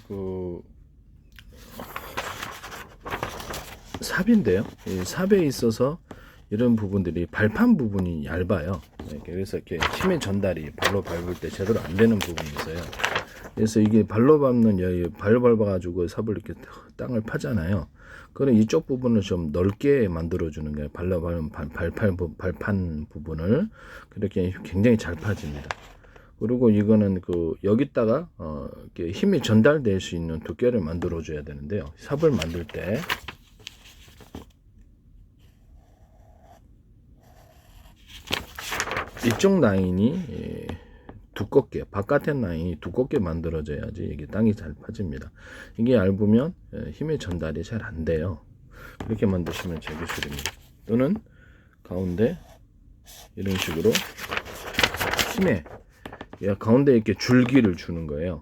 그 삽인데요. 이 삽에 있어서 이런 부분들이 발판 부분이 얇아요. 그래서 이렇게 힘의 전달이 발로 밟을 때 제대로 안 되는 부분이 있어요. 그래서 이게 발로 밟는 여기 발로 밟아가지고 삽을 이렇게 땅을 파잖아요. 그럼 이쪽 부분을 좀 넓게 만들어주는 거예요. 발로 밟는 발판 부분을 그렇게 굉장히 잘 파집니다. 그리고 이거는 그 여기다가 이렇게 힘이 전달될 수 있는 두께를 만들어 줘야 되는데요. 삽을 만들 때 이쪽 라인이 두껍게, 바깥의 라인이 두껍게 만들어져야지 이게 땅이 잘 파집니다. 이게 얇으면 힘의 전달이 잘 안 돼요. 이렇게 만드시면 제 기술입니다. 또는 가운데 이런 식으로 힘에 가운데 이렇게 줄기를 주는 거예요.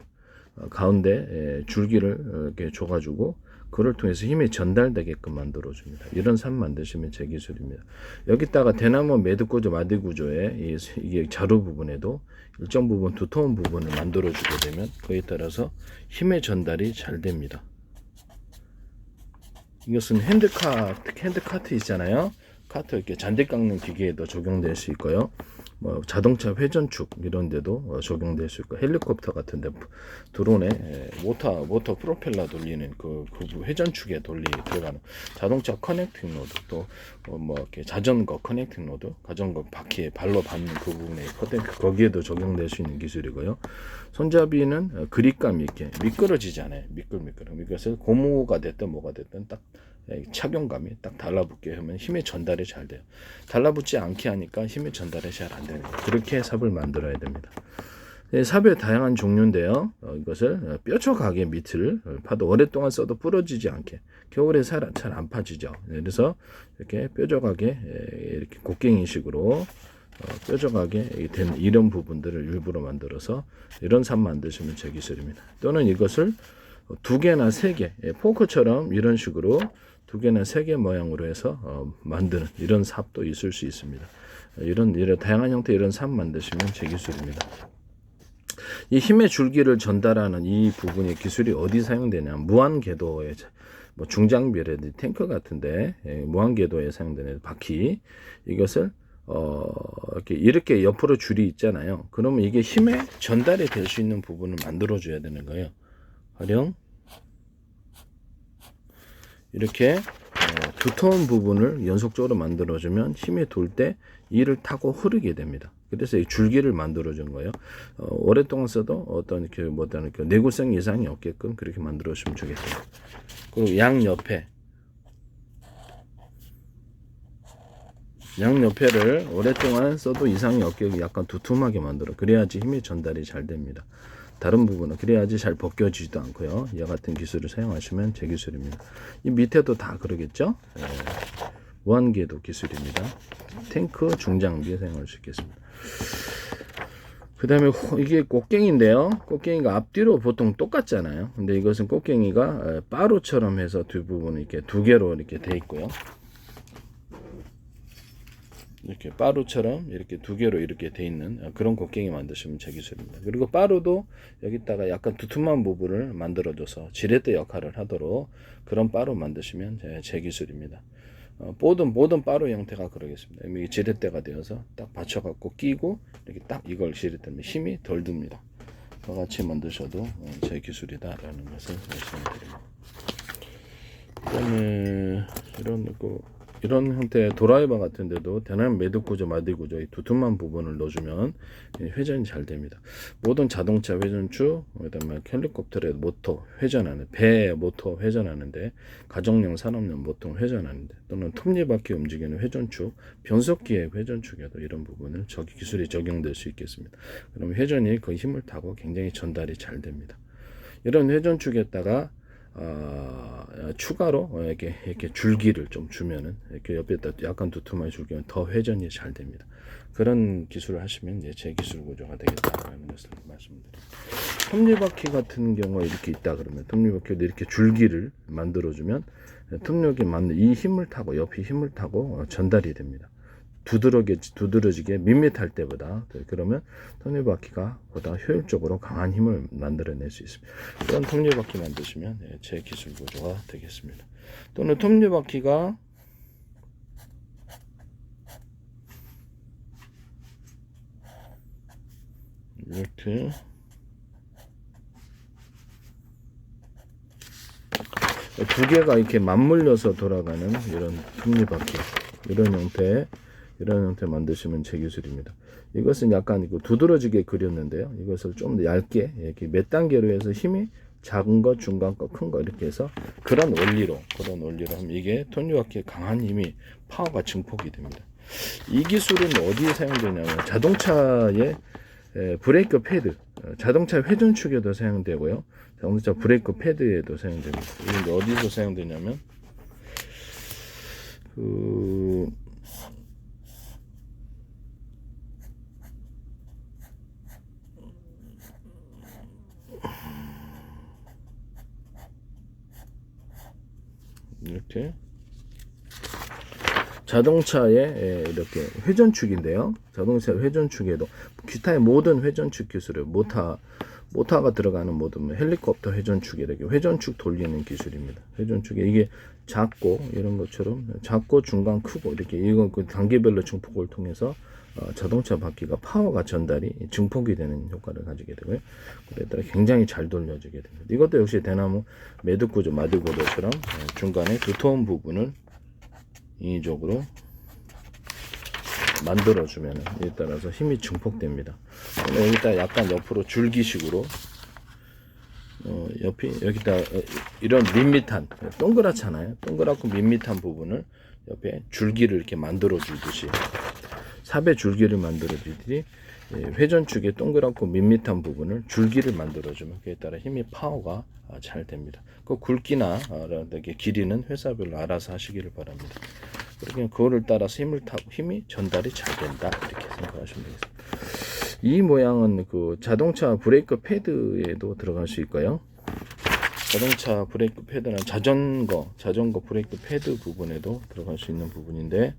가운데 줄기를 이렇게 줘가지고 그를 통해서 힘이 전달되게끔 만들어 줍니다. 이런 삽 만드시면 제 기술입니다. 여기다가 대나무 매듭 구조, 마디 구조에 이게 자루 부분에도 일정 부분 두터운 부분을 만들어 주게 되면 그에 따라서 힘의 전달이 잘 됩니다. 이것은 핸드카트 있잖아요. 카트 이렇게 잔디 깎는 기계에도 적용될 수 있고요. 뭐 자동차 회전축 이런 데도 적용될 수 있고, 헬리콥터 같은 데 드론에 모터 프로펠러 돌리는 그 회전축에 들어가는 자동차 커넥팅 로드, 또 뭐 이렇게 자전거 커넥팅 로드, 자전거 바퀴에 발로 밟는 그 부분에 거기에도 적용될 수 있는 기술이고요. 손잡이는 그립감이 이렇게 미끄러지지 않아요. 이것을 고무가 됐든 뭐가 됐든 딱 착용감이 딱 달라붙게 하면 힘의 전달이 잘 돼요. 달라붙지 않게 하니까 힘의 전달이 잘 안 됩니다. 그렇게 삽을 만들어야 됩니다. 삽의 다양한 종류인데요. 이것을 뾰족하게 밑을 파도 오랫동안 써도 부러지지 않게, 겨울에 잘 안 파지죠. 그래서 이렇게 뾰족하게 이렇게 곡괭이식으로 뾰족하게 된 이런 부분들을 일부러 만들어서 이런 삽 만드시면 제 기술입니다. 또는 이것을 두 개나 세 개, 포크처럼 이런 식으로 두 개나 세 개 모양으로 해서 만드는 이런 삽도 있을 수 있습니다. 이런 다양한 형태의 이런 삽 만드시면 제 기술입니다. 이 힘의 줄기를 전달하는 이 부분의 기술이 어디 사용되냐? 무한궤도에, 뭐 중장비라든지 탱크 같은데 무한궤도에 사용되는 바퀴, 이것을 이렇게 옆으로 줄이 있잖아요. 그러면 이게 힘의 전달이 될 수 있는 부분을 만들어 줘야 되는 거예요. 활용 이렇게 두터운 부분을 연속적으로 만들어주면 힘이 돌 때 이를 타고 흐르게 됩니다. 그래서 이 줄기를 만들어주는 거예요. 오랫동안 써도 어떤 내구성 이상이 없게끔 그렇게 만들어주면 좋겠습니다. 그리고 양옆에를 오랫동안 써도 이상이 없게 약간 두툼하게 만들어, 그래야지 힘의 전달이 잘 됩니다. 다른 부분은 그래야지 잘 벗겨지지도 않고요. 이와 같은 기술을 사용하시면 제 기술입니다. 이 밑에도 다 그러겠죠. 무한궤도 기술입니다. 탱크 중장비에 사용할 수 있겠습니다. 그 다음에 이게 꽃갱이인데요. 꽃갱이가 앞뒤로 보통 똑같잖아요. 근데 이것은 꽃갱이가 바로처럼 해서 뒷부분이 이렇게 두 개로 이렇게 돼 있고요. 이렇게 바로처럼 이렇게 두 개로 이렇게 돼 있는 그런 곡괭이 만드시면 제 기술입니다. 그리고 바로도 여기다가 약간 두툼한 부분을 만들어줘서 지렛대 역할을 하도록 그런 바로 만드시면 제 기술입니다. 모든 바로 형태가 그러겠습니다. 이 지렛대가 되어서 딱 받쳐갖고 끼고 이렇게 딱 이걸 지렛대면 힘이 덜 듭니다. 같이 만드셔도 제 기술이다라는 것을 말씀드립니다. 그다음에 이런 형태의 드라이버 같은 데도 대나무 매듭 구조, 마디 구조, 이 두툼한 부분을 넣어주면 회전이 잘 됩니다. 모든 자동차 회전축, 그다음에 헬리콥터의 모터 회전하는, 배 모터 회전하는데, 가정용, 산업용 모터 회전하는데, 또는 톱니바퀴 움직이는 회전축, 변속기의 회전축에도 이런 부분을 기술이 적용될 수 있겠습니다. 그럼 회전이 그 힘을 타고 굉장히 전달이 잘 됩니다. 이런 회전축에다가 추가로 이렇게 줄기를 좀 주면은 이렇게 옆에다 약간 두툼하게 줄기면 더 회전이 잘 됩니다. 그런 기술을 하시면 제 기술 구조가 되겠다라는 것을 말씀드립니다. 톱니바퀴 같은 경우에 이렇게 있다 그러면 톱니바퀴도 이렇게 줄기를 만들어주면 톱니바퀴 맞는 이 힘을 타고, 옆이 힘을 타고 전달이 됩니다. 두드러지게 밋밋할 때보다, 그러면 톱니바퀴가 보다 효율적으로 강한 힘을 만들어낼 수 있습니다. 이런 톱니바퀴 만드시면 제 기술 구조가 되겠습니다. 또는 톱니바퀴가 이렇게 두 개가 이렇게 맞물려서 돌아가는 이런 톱니바퀴, 이런 형태 만드시면 제 기술입니다. 이것은 약간 두드러지게 그렸는데요. 이것을 좀 더 얇게 이렇게 몇 단계로 해서 힘이 작은 거, 중간 거, 큰 거 이렇게 해서 그런 원리로 하면 이게 톱니바퀴의 강한 힘이 파워가 증폭이 됩니다. 이 기술은 어디에 사용되냐면 자동차의 브레이크 패드, 자동차 회전축에도 사용되고요. 자동차 브레이크 패드에도 사용됩니다. 이게 어디서 사용되냐면 이렇게 자동차의 이렇게 회전축인데요. 자동차 회전축에도 기타의 모든 회전축 기술을 모터가 들어가는 모든 헬리콥터 회전축에 이렇게 회전축 돌리는 기술입니다. 회전축에 이게 작고 이런 것처럼 작고 중간 크고 이렇게 이건 그 단계별로 증폭을 통해서 자동차 바퀴가 파워가 전달이 증폭이 되는 효과를 가지게 되고요. 그에 따라 굉장히 잘 돌려지게 됩니다. 이것도 역시 대나무 매듭구조 마디구조처럼 중간에 두터운 부분을 인위적으로 만들어주면 이에 따라서 힘이 증폭됩니다. 여기다 약간 옆으로 줄기식으로 여기다 이런 밋밋한 동그랗잖아요. 동그랗고 밋밋한 부분을 옆에 줄기를 이렇게 만들어 주듯이 삽의 줄기를 만들어 주듯이 회전축의 동그랗고 밋밋한 부분을 줄기를 만들어 주면 그에 따라 힘이 파워가 잘 됩니다. 그 굵기나 이렇게 길이는 회사별로 알아서 하시기를 바랍니다. 그러면 그거를 따라서 힘이 전달이 잘 된다 이렇게 생각하시면 되겠습니다. 이 모양은 그 자동차 브레이크 패드에도 들어갈 수 있고요. 자동차 브레이크 패드는 자전거 브레이크 패드 부분에도 들어갈 수 있는 부분인데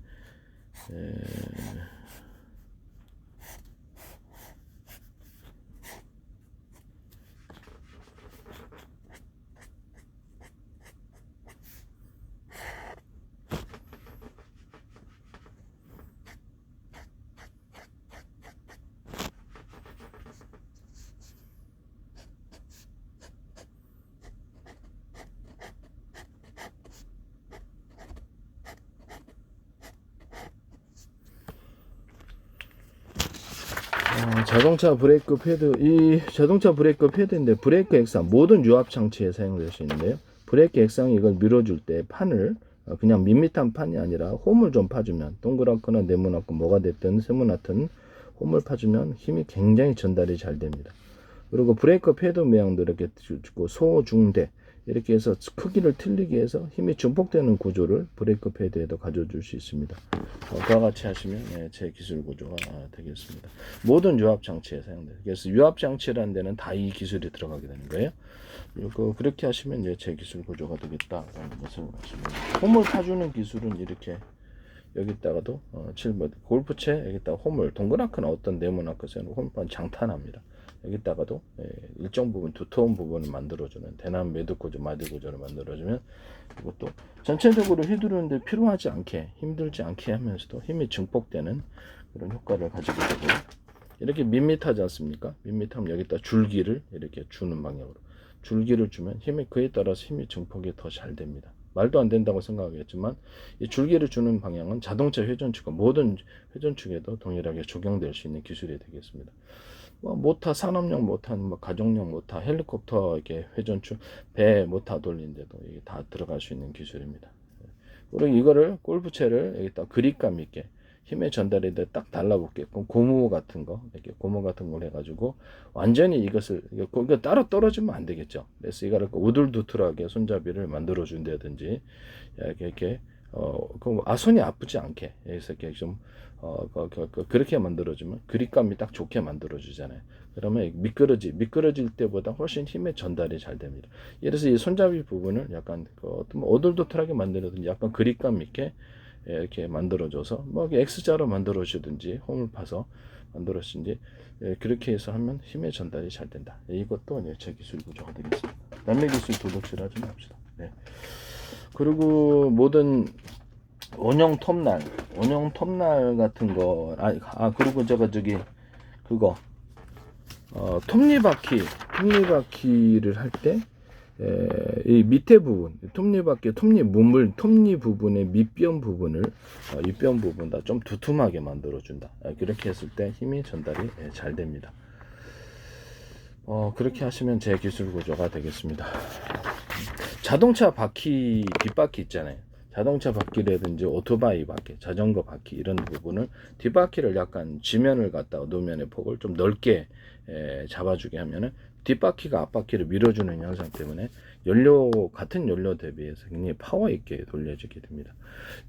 자동차 브레이크 패드, 이 자동차 브레이크 패드인데 브레이크 액상 모든 유압 장치에 사용될 수 있는데요. 브레이크 액상이 이걸 밀어줄 때 판을 그냥 밋밋한 판이 아니라 홈을 좀 파주면 동그랗거나 네모나고 뭐가 됐든 세모나든 홈을 파주면 힘이 굉장히 전달이 잘 됩니다. 그리고 브레이크 패드 모양도 이렇게 소, 중, 대 이렇게 해서 크기를 틀리게 해서 힘이 증폭되는 구조를 브레이크 패드에도 가져줄 수 있습니다. 그와 같이 하시면 제 기술 구조가 되겠습니다. 모든 유압 장치에 사용돼요. 그래서 유압 장치라는 데는 다 이 기술이 들어가게 되는 거예요. 그렇게 하시면 제 기술 구조가 되겠다라는 것을 말씀드립니다. 홈을 파주는 기술은 이렇게 여기다가도 7번 골프채 여기다가 홈을 동그랗거나 어떤 네모나거나 홈판 장탄합니다. 여기다가도 일정 부분 두터운 부분을 만들어주는 대나무 매듭구조 마디구조를 만들어주면 이것도 전체적으로 휘두르는데 필요하지 않게 힘들지 않게 하면서도 힘이 증폭되는 그런 효과를 가지게 되고 이렇게 밋밋하지 않습니까? 밋밋하면 여기다 줄기를 이렇게 주는 방향으로 줄기를 주면 힘이 그에 따라서 힘이 증폭이 더 잘 됩니다. 말도 안 된다고 생각하겠지만 이 줄기를 주는 방향은 자동차 회전축과 모든 회전축에도 동일하게 적용될 수 있는 기술이 되겠습니다. 모터 산업용 모터, 가정용 모터, 헬리콥터 이렇게 회전축, 배 모터 돌리는데도 이게 다 들어갈 수 있는 기술입니다. 그리고 이거를 골프채를 여기다 그립감 있게 힘의 전달에 딱 달라붙게끔 고무 같은 거 이렇게 고무 같은 걸 해가지고 완전히 이것을 이거 따로 떨어지면 안 되겠죠. 그래서 이거를 우둘두툴하게 손잡이를 만들어 준다든지 이렇게 손이 아프지 않게 그래서 이렇게 좀 그렇게 만들어주면 그립감이 딱 좋게 만들어주잖아요. 그러면 미끄러질 때보다 훨씬 힘의 전달이 잘 됩니다. 예를 들어서 이 손잡이 부분을 약간 어둘도툴하게 만들어든지 약간 그립감 있게 이렇게 만들어줘서 뭐 X자로 만들어주든지 홈을 파서 만들어주든지 그렇게 해서 하면 힘의 전달이 잘 된다. 이것도 제 기술 구조가 되겠습니다. 남의 기술 도둑질하지 맙시다. 네. 그리고 모든 원형 톱날 같은 거, 그리고 제가 그거, 톱니바퀴를 할 때, 이 밑에 부분, 톱니 부분의 밑변 부분을, 윗변 부분 다 좀 두툼하게 만들어준다. 그렇게 했을 때 힘이 전달이 잘 됩니다. 그렇게 하시면 제 기술 구조가 되겠습니다. 자동차 바퀴, 뒷바퀴 있잖아요. 자동차 바퀴라든지 오토바이 바퀴, 자전거 바퀴 이런 부분을 뒷바퀴를 약간 지면을 갖다가 노면의 폭을 좀 넓게 잡아주게 하면은 뒷바퀴가 앞바퀴를 밀어주는 현상 때문에 같은 연료 대비해서 굉장히 파워 있게 돌려지게 됩니다.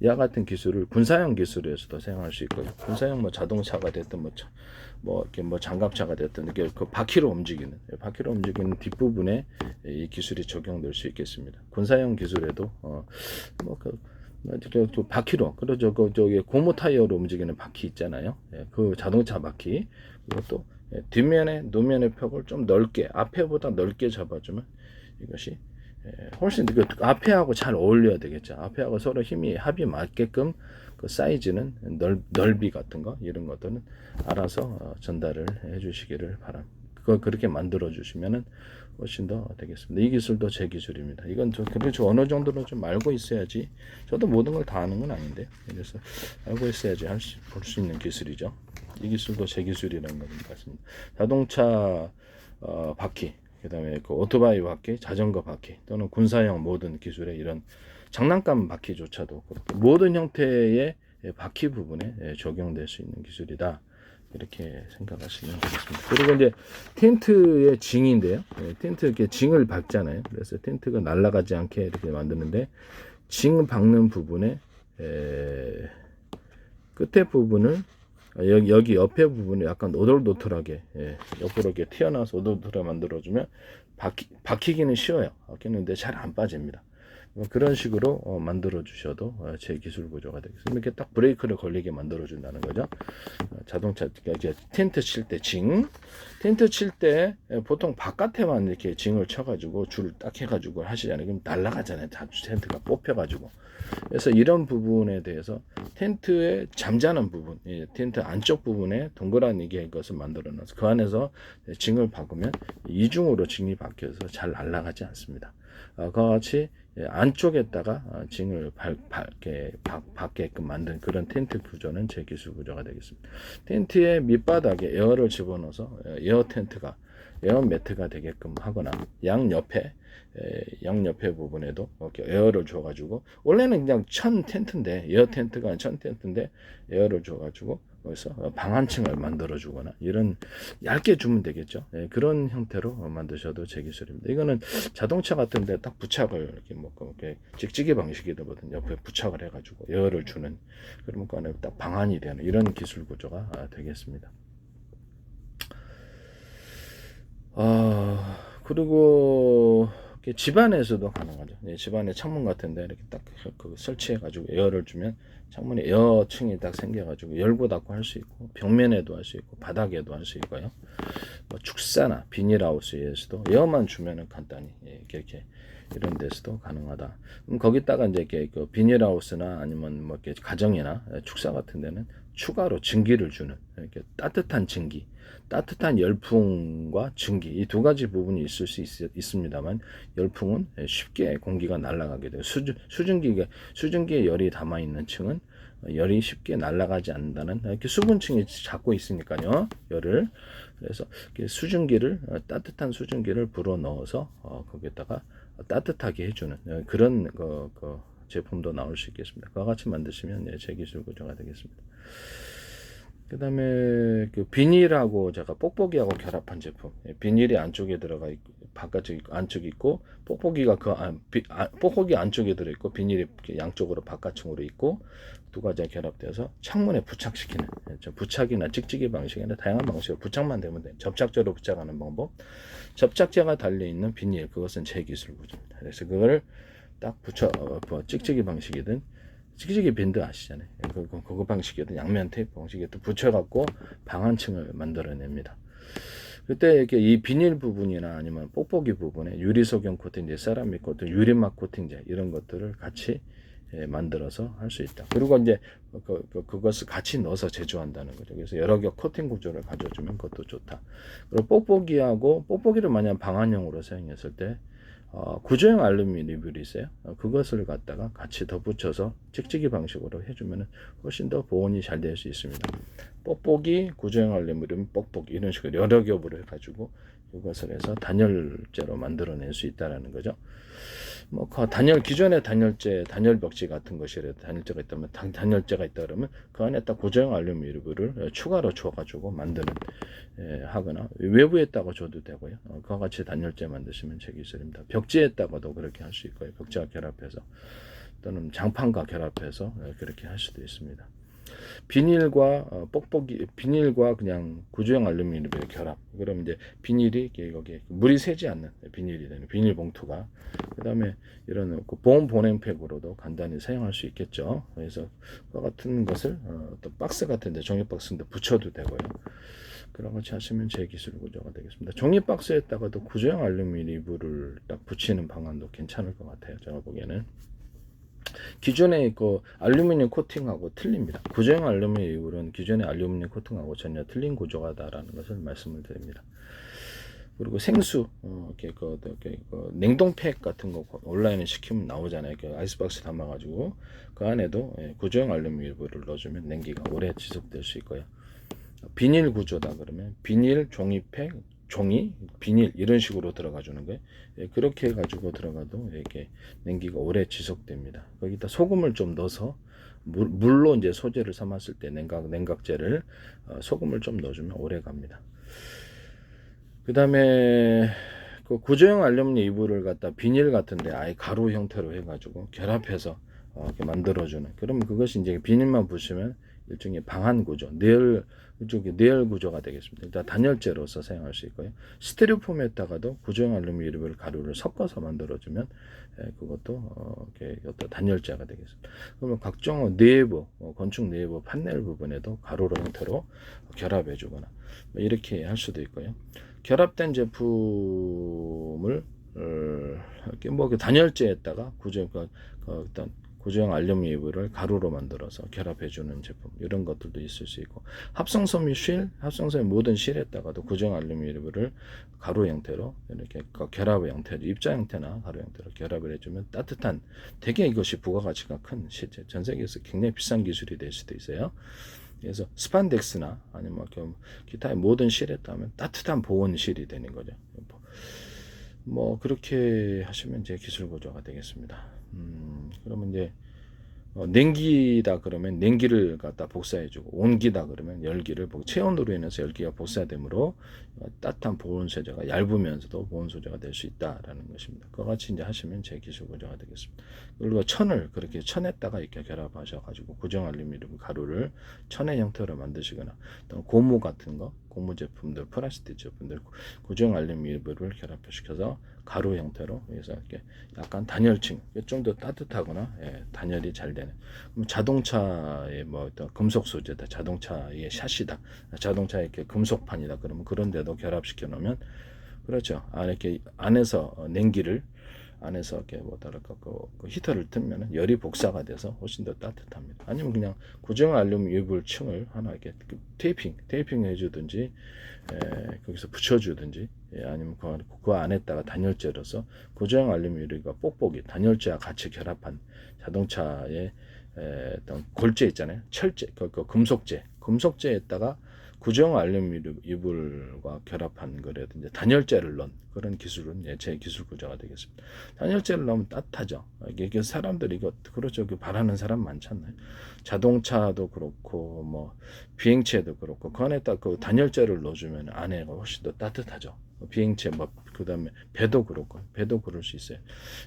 이와 같은 기술을 군사용 기술에서도 사용할 수 있고요. 군사용 뭐 자동차가 됐든 이렇게 장갑차가 됐든 이렇게 그 바퀴로 움직이는 뒷부분에 이 기술이 적용될 수 있겠습니다. 군사용 기술에도 바퀴로, 저기 고무 타이어로 움직이는 바퀴 있잖아요. 그 자동차 바퀴, 그것도 노면의 벽을 좀 넓게, 앞에보다 넓게 잡아주면 이것이 훨씬 앞에하고 잘 어울려야 되겠죠. 앞에하고 서로 합이 맞게끔 그 사이즈는 넓이 같은 거 이런 것들은 알아서 전달을 해주시기를 바랍니다. 그렇게 만들어 주시면은 훨씬 더 되겠습니다. 이 기술도 제 기술입니다. 이건 그래도 어느 정도는 좀 알고 있어야지. 저도 모든 걸 다 아는 건 아닌데, 그래서 알고 있어야지 볼 수 있는 기술이죠. 이 기술도 제 기술이라는 것 같습니다. 자동차 바퀴, 그다음에 그 오토바이 바퀴, 자전거 바퀴 또는 군사용 모든 기술의 이런 장난감 바퀴조차도 그렇게 모든 형태의 바퀴 부분에 적용될 수 있는 기술이다. 이렇게 생각하시면 되겠습니다. 그리고 이제 텐트의 징인데요. 텐트 이렇게 징을 박잖아요. 그래서 텐트가 날아가지 않게 이렇게 만드는데 징 박는 부분에 끝에 부분을 여기 옆에 부분을 약간 오돌도돌하게 옆으로 이렇게 튀어나와서 오돌도돌하게 만들어주면 박히기는 쉬워요. 박히는데 잘 안 빠집니다. 그런 식으로 만들어 주셔도 제 기술 구조가 되겠습니다. 이렇게 딱 브레이크를 걸리게 만들어 준다는 거죠. 자동차 이제 텐트 칠 때 보통 바깥에만 이렇게 징을 쳐가지고 줄을 딱 해가지고 하시잖아요. 그럼 날아가잖아요. 텐트가 뽑혀가지고. 그래서 이런 부분에 대해서 텐트의 잠자는 부분, 텐트 안쪽 부분에 동그란 것을 만들어 놔서 그 안에서 징을 박으면 이중으로 징이 박혀서 잘 날아가지 않습니다. 그와 같이 안쪽에다가 징을 박게끔 만든 그런 텐트 구조는 제 기술 구조가 되겠습니다. 텐트의 밑바닥에 에어를 집어넣어서 에어 매트가 되게끔 하거나 양옆에 부분에도 이렇게 에어를 줘가지고, 원래는 그냥 에어 텐트가 아니라 천 텐트인데 에어를 줘가지고 거기서 방 한 층을 만들어 주거나 이런 얇게 주면 되겠죠. 그런 형태로 만드셔도 제 기술입니다. 이거는 자동차 같은데 딱 부착을 이렇게 찍찍이 방식이거든. 옆에 부착을 해가지고 에어를 주는, 그러면 그 안에 딱 방안이 되는 이런 기술 구조가 되겠습니다. 그리고 집안에서도 가능하죠. 집안에 창문 같은데 이렇게 딱 설치해가지고 에어를 주면 창문에 에어층이 딱 생겨가지고 열고 닫고 할 수 있고, 벽면에도 할 수 있고, 바닥에도 할 수 있고요. 축사나 비닐하우스에서도 에어만 주면은 간단히 이렇게 이런 데서도 가능하다. 그럼 거기다가 이제 이렇게 그 비닐하우스나 아니면 이렇게 가정이나 축사 같은 데는 추가로 증기를 주는, 이렇게 따뜻한 증기, 따뜻한 열풍과 증기, 이 두 가지 부분이 있을 수 있습니다만, 열풍은 쉽게 공기가 날아가게 돼요. 수증기에 열이 담아 있는 층은 열이 쉽게 날아가지 않는다는, 이렇게 수분층이 잡고 있으니까요, 열을. 그래서 따뜻한 수증기를 불어 넣어서 거기에다가 따뜻하게 해주는 그런 제품도 나올 수 있겠습니다. 그와 같이 만드시면 제 기술 구조가 되겠습니다. 그 다음에 비닐하고 제가 뽁뽁이하고 결합한 제품, 비닐이 안쪽에 들어가 있고 바깥쪽 있고 안쪽에 있고, 뽁뽁이 안쪽에 들어있고 비닐이 양쪽으로 바깥층으로 있고, 두 가지가 결합돼서 창문에 부착시키는, 부착이나 찍찍이 방식이나 다양한 방식으로 부착만 되면 돼요. 접착제로 부착하는 방법, 접착제가 달려있는 비닐, 그것은 제 기술 구조입니다. 그래서 그거를 딱 찍찍이 방식이든 찍찍이 밴드 아시잖아요. 그거 방식이든 양면 테이프 방식이든 붙여갖고 방한층을 만들어냅니다. 그때 이렇게 이 비닐 부분이나 아니면 뽁뽁이 부분에 유리 소경 코팅제, 세라믹 코팅, 유리막 코팅제 이런 것들을 같이 만들어서 할 수 있다. 그리고 이제 그것을 같이 넣어서 제조한다는 거죠. 그래서 여러 개 코팅 구조를 가져주면 그것도 좋다. 그리고 뽁뽁이를 만약 방한용으로 사용했을 때 구조형 알루미늄 립이 있어요. 그것을 갖다가 같이 덧붙여서 찍찍이 방식으로 해주면 훨씬 더 보온이 잘 될 수 있습니다. 뽁뽁이, 구조형 알루미늄, 뽁뽁이 이런 식으로 여러 겹으로 해가지고 이것을 해서 단열재로 만들어낼 수 있다라는 거죠. 뭐 기존의 단열 벽지 같은 것이라도 단열재가 있다면 단열재가 있다 그러면 그 안에 딱 구조형 알루미늄을 추가로 줘가지고 만드는 하거나 외부에다가 줘도 되고요. 그와 같이 단열재 만드시면 제 기술입니다. 벽지에다가도 그렇게 할 수 있고요. 벽지와 결합해서 또는 장판과 결합해서 그렇게 할 수도 있습니다. 비닐과 비닐과 그냥 구조형 알루미늄의 결합. 그럼 이제 비닐이 여기 물이 새지 않는 비닐이 되는 비닐 봉투가. 그다음에 이런 보온 보냉팩으로도 간단히 사용할 수 있겠죠. 그래서 그와 같은 것을 또 박스 같은데 종이 박스인데 붙여도 되고요. 그런 것이 하시면 제 기술 구조가 되겠습니다. 종이 박스에다가도 구조형 알루미늄을 딱 붙이는 방안도 괜찮을 것 같아요. 제가 보기에는. 기존의 그 알루미늄 코팅하고 틀립니다. 구조형 알루미늄 이불은 기존의 알루미늄 코팅하고 전혀 틀린 구조가다라는 것을 말씀을 드립니다. 그리고 생수, 냉동팩 같은 거 온라인에 시키면 나오잖아요. 아이스박스 담아가지고 그 안에도 구조형 알루미늄 이불을 넣어주면 냉기가 오래 지속될 수 있고요. 비닐 구조다 그러면 비닐, 종이팩, 종이, 비닐 이런 식으로 들어가 주는 거예요. 그렇게 해가지고 들어가도 이렇게 냉기가 오래 지속됩니다. 거기다 소금을 좀 넣어서 물로 이제 소재를 삼았을 때 냉각제를 소금을 좀 넣어주면 오래 갑니다. 그 다음에 그 구조형 알루미늄 이불을 갖다 비닐 같은데 아예 가루 형태로 해가지고 결합해서 이렇게 만들어주는. 그러면 그것이 이제 비닐만 부시면 일종의 방한 구조, 내열 구조가 되겠습니다. 일단 단열재로서 사용할 수 있고요. 스티로폼에다가도 구조형 알루미늄 가루를 섞어서 만들어주면 그것도 어떤 단열재가 되겠습니다. 그러면 각종 내부, 건축 내부 판넬 부분에도 가루로 형태로 결합해주거나 이렇게 할 수도 있고요. 결합된 제품을 이렇게 단열재에다가 어떤 구조형 알루미늄을 가루로 만들어서 결합해주는 제품 이런 것들도 있을 수 있고 합성섬유 합성섬유 모든 실에다가도 구조형 알루미늄을 가루 형태로 이렇게 결합의 형태로 입자 형태나 가루 형태로 결합을 해주면 따뜻한 되게 이것이 부가가치가 큰 실제 전 세계에서 굉장히 비싼 기술이 될 수도 있어요. 그래서 스판덱스나 아니면 기타의 모든 실에 따면 따뜻한 보온 실이 되는 거죠. 뭐 그렇게 하시면 제 기술 구조가 되겠습니다. 그러면 이제 냉기다 그러면 냉기를 갖다 복사해주고 온기다 그러면 열기를 체온으로 인해서 열기가 복사되므로 따뜻한 보온 소재가 얇으면서도 보온 소재가 될 수 있다라는 것입니다. 그와 같이 이제 하시면 제 기술 구조가 되겠습니다. 그리고 천을 그렇게 천에다가 이렇게 결합하셔가지고 구조형 알루미늄 가루를 천의 형태로 만드시거나 또 고무 같은 거 고무 제품들 플라스틱 제품들 구조형 알루미늄을 결합시켜서 가루 형태로 해서 이렇게 약간 단열층 좀 더 따뜻하거나 단열이 잘 되는 자동차의 뭐 어떤 금속 소재다 자동차의 샤시다 자동차의 이렇게 금속판이다 그러면 그런 데도 결합시켜 놓으면 그렇죠. 이렇게 안에서 냉기를 안에서 이렇게 뭐랄까 그 히터를 틀면 열이 복사가 돼서 훨씬 더 따뜻합니다. 아니면 그냥 구조형 알루미늄 이불 층을 하나 이렇게 테이핑 해주든지 거기서 붙여주든지 아니면 그 안에다가 단열재로서 구조형 알루미늄과 뽁뽁이 단열재와 같이 결합한 자동차의 어떤 골재 있잖아요. 철재, 금속재에다가 구조형 알루미늄 이불과 결합한 거라든지 단열재를 넣은 그런 기술은 제 기술 구조가 되겠습니다. 단열재를 넣으면 따뜻하죠. 이게 사람들이 이거 그렇죠. 바라는 사람 많지 않나요? 자동차도 그렇고 뭐 비행체도 그렇고 그 안에다 그 단열재를 넣어주면 안에가 훨씬 더 따뜻하죠. 비행체 뭐 그다음에 배도 그렇고 배도 그럴 수 있어요.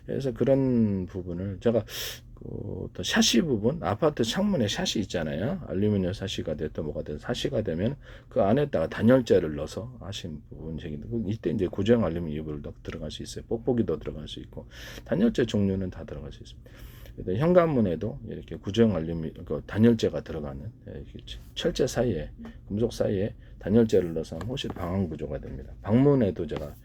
그래서 그런 부분을 제가 또 샤시 부분 아파트 창문에 샤시 있잖아요. 알루미늄 샤시가 됐든 뭐가 됐든 샤시가 되면 그 안에다가 단열재를 넣어서 하신 부분적인데 이때 이제 구조형 알루미늄 이불도 들어갈 수 있어요. 뽁뽁이도 들어갈 수 있고 단열재 종류는 다 들어갈 수 있습니다. 현관문에도 이렇게 구조형 알루미 그 단열재가 들어가는 철제 사이에 금속 사이에 단열재를 넣어서 하면 훨씬 방한 구조가 됩니다. 방문에도 제가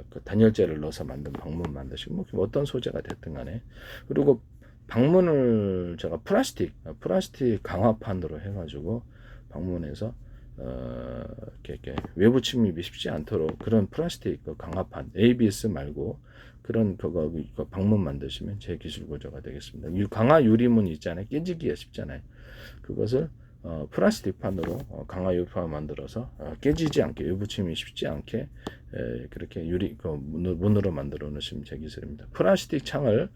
그 단열재를 넣어서 만든 방문 만드시고 뭐 어떤 소재가 됐든 간에 그리고 방문을 제가 플라스틱 강화판으로 해가지고 방문에서 이렇게 외부 침입이 쉽지 않도록 그런 플라스틱 그 강화판 ABS 말고 그런 그거 방문 만드시면 제 기술 구조가 되겠습니다. 이 강화 유리문 있잖아요. 깨지기가 쉽잖아요. 그것을 플라스틱판으로 강화 유리판 만들어서 깨지지 않게 외부 침입이 쉽지 않게 그렇게 유리 그 문으로 만들어 놓으시면 제 기술입니다. 플라스틱 창을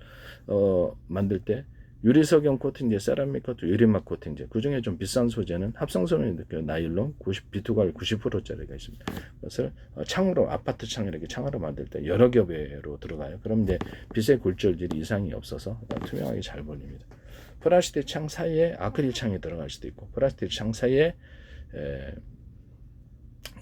만들 때 유리석용 코팅제, 세라믹 코팅, 유리막 코팅제. 그 중에 좀 비싼 소재는 합성소금이 느껴 나일론 90, 비투갈 90%짜리가 있습니다. 그것을 창으로 아파트 창 이렇게 창으로 만들 때 여러 겹으로 들어가요. 그럼 이제 빛의 굴절질이 이상이 없어서 투명하게 잘 보입니다. 플라스틱 창 사이에 아크릴 창이 들어갈 수도 있고, 플라스틱 창 사이에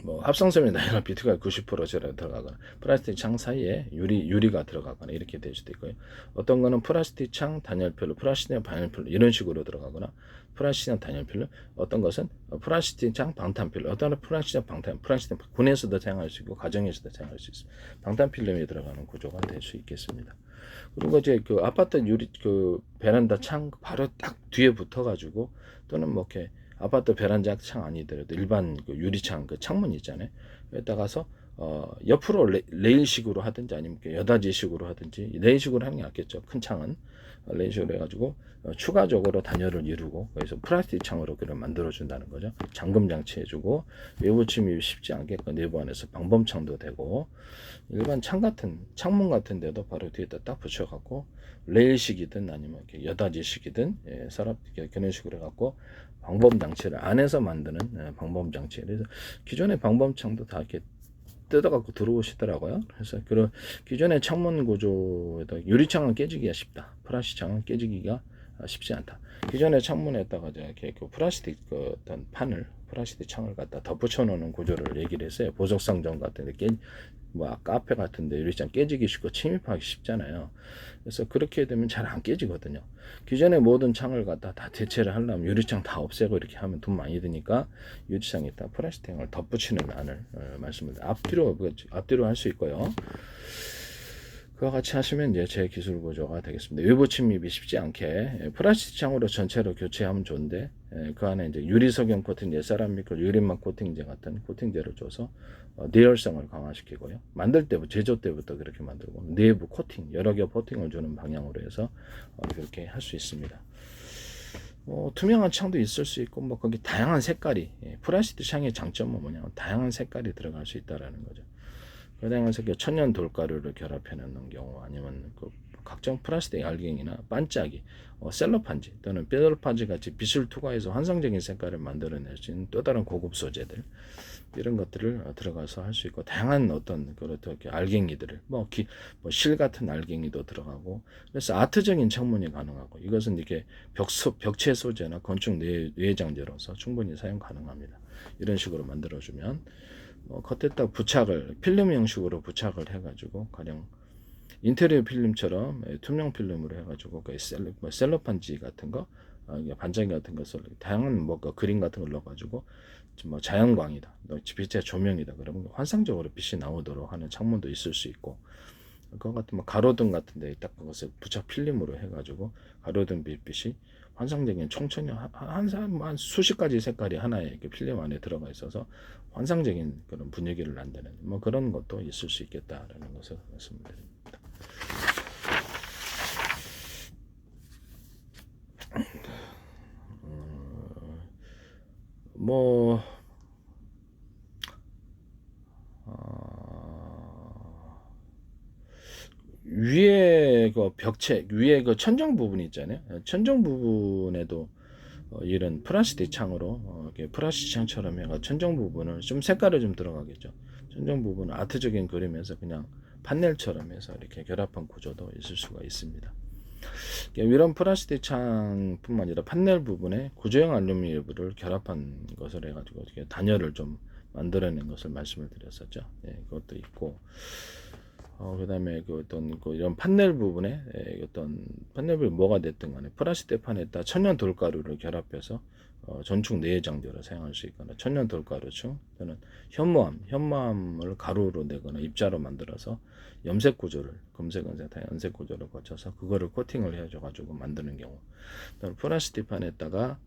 뭐 합성섬이 나이가 비트가 90%로 들어가거나 플라스틱 창 사이에 유리가 들어가거나 이렇게 될 수도 있고요. 어떤 거는 플라스틱 창 단열필로, 플라스틱 단열필로 이런 식으로 들어가거나 플라스틱 단열필로, 어떤 것은 플라스틱 창 방탄필로, 어떤 건 플라스틱 방탄, 플라스틱 군에서도 사용할 수 있고 가정에서도 사용할 수 있습니다. 방탄필름이 들어가는 구조가 될 수 있겠습니다. 그리고 이제 그 아파트 유리 그 베란다 창 바로 딱 뒤에 붙어가지고 또는 뭐 이렇게 아파트 베란다 창 아니더라도 일반 그 유리창 그 창문 있잖아요. 여기다가서 옆으로 레일식으로 하든지 아니면 여닫이식으로 하든지 레일식으로 하는 게 낫겠죠. 큰 창은 레일식으로 해가지고 추가적으로 단열을 이루고 그래서 플라스틱 창으로 그걸 만들어 준다는 거죠. 잠금 장치 해주고 외부 침입이 쉽지 않게끔 내부 안에서 방범창도 되고 일반 창 같은 창문 같은 데도 바로 뒤에다 딱 붙여갖고 레일식이든 아니면 이렇게 여닫이식이든 서랍 그런 식으로 해갖고 방범 장치를 안에서 만드는 방범 장치. 그래서 기존의 방범창도 다 이렇게 뜯어갖고 들어오시더라고요. 그래서 그런 기존의 창문 구조에다 유리창은 깨지기가 쉽다. 플라스틱 창은 깨지기가 쉽지 않다. 기존의 창문에다가 이렇게 그 플라스틱 그 어떤 판을 플라스틱 창을 갖다 덧붙여 놓는 구조를 얘기를 했어요. 보석상점 같은데 뭐 카페 같은데 유리창 깨지기 쉽고 침입하기 쉽잖아요. 그래서 그렇게 되면 잘 안 깨지거든요. 기존의 모든 창을 갖다 다 대체를 하려면 유리창 다 없애고 이렇게 하면 돈 많이 드니까 유리창에다 플라스틱을 덧붙이는 안을 말씀을 앞뒤로 할 수 있고요. 그와 같이 하시면 이제 제 기술 구조가 되겠습니다. 외부 침입이 쉽지 않게 플라스틱 창으로 전체로 교체하면 좋은데 그 안에 이제 유리석용 코팅제, 세라믹 유리막 코팅제 같은 코팅제를 줘서 내열성을 강화시키고요. 만들 때부터 제조 때부터 그렇게 만들고 내부 코팅 여러 겹 코팅을 주는 방향으로 해서 그렇게 할 수 있습니다. 투명한 창도 있을 수 있고 뭐 거기 다양한 색깔이 플라스틱 창의 장점은 뭐냐면 다양한 색깔이 들어갈 수 있다라는 거죠. 그다음에서 천연 돌가루를 결합해 놓는 경우 아니면 그 각종 플라스틱 알갱이나 반짝이, 셀로판지 또는 뼈돌판지 같이 빛을 투과해서 환상적인 색깔을 만들어낼 수 있는 또 다른 고급 소재들 이런 것들을 들어가서 할 수 있고 다양한 어떤 그렇게 알갱이들을 실 같은 알갱이도 들어가고 그래서 아트적인 창문이 가능하고 이것은 이렇게 벽체 소재나 건축 내장재로서 충분히 사용 가능합니다. 이런 식으로 만들어주면 겉에다 부착을 필름 형식으로 부착을 해가지고 가령 인테리어 필름처럼 투명 필름으로 해가지고 셀로판지 같은 거 반짝이 같은 것을 다양한 그림 같은 걸 넣어가지고 뭐 자연광이다, 빛의 조명이다 그러면 환상적으로 빛이 나오도록 하는 창문도 있을 수 있고 그거 같은 가로등 같은데 딱 그것을 부착 필름으로 해가지고 가로등 빛이 환상적인 총천이 한 수십 가지 색깔이 하나의 이렇게 필름 안에 들어가 있어서 환상적인 그런 분위기를 만드는 뭐 그런 것도 있을 수 있겠다라는 것을 말씀드립니다. 위에 그 벽체 위에 그 천정 부분 있잖아요. 천정 부분에도 이런 플라스틱 창으로 플라스틱 창처럼 해가 천정 부분을 좀 색깔을 좀 들어가겠죠. 천정 부분은 아트적인 그림에서 그냥 판넬처럼 해서 이렇게 결합한 구조도 있을 수가 있습니다. 이런 플라스틱 창뿐만 아니라 판넬 부분에 구조형 알루미늄을 결합한 것을 해가지고 단열을 좀 만들어낸 것을 말씀을 드렸었죠. 그것도 있고 그다음에 그 어떤 그 이런 판넬 부분에 어떤 판넬 부분이 뭐가 됐든 간에 프라시테판에다 천연 돌가루를 결합해서 전축 내장재로 사용할 수 있거나 천연 돌가루층 또는 현무암을 가루로 내거나 입자로 만들어서 염색 구조를 검색 은색 다 염색 구조를 거쳐서 그거를 코팅을 해줘 가지고 만드는 경우, 또는 플라스틱판에다가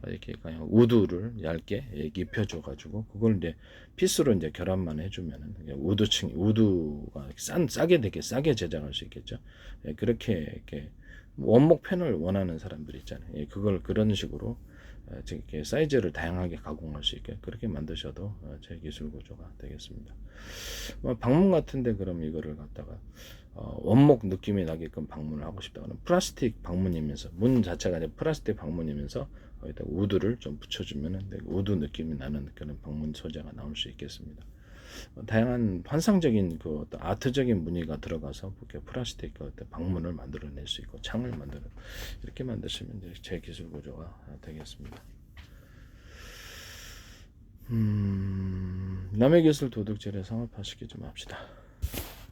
이렇게 그냥 우드를 얇게 입혀줘 가지고 그걸 이제 피스로 이제 결합만 해주면은 우드가 싸게 되게 싸게 제작할 수 있겠죠. 예, 그렇게 이렇게 원목 펜을 원하는 사람들 있잖아요. 예, 그걸 그런 식으로 이렇게 사이즈를 다양하게 가공할 수 있게 그렇게 만드셔도 제 기술 구조가 되겠습니다. 방문 같은데 그럼 이거를 갖다가 원목 느낌이 나게끔 방문을 하고 싶다 그러면 플라스틱 방문이면서 문 자체가 이제 플라스틱 방문이면서 거기다 우드를 좀 붙여주면은 우드 느낌이 나는 그런 방문 소재가 나올 수 있겠습니다. 다양한 환상적인 그 어떤 아트적인 무늬가 들어가서 그렇게 플라스틱 그 방문을 만들어낼 수 있고 창을 만드는 이렇게 만드시면 제 기술 구조가 되겠습니다. 남의 기술 도둑질에 상업화시키지 맙시다.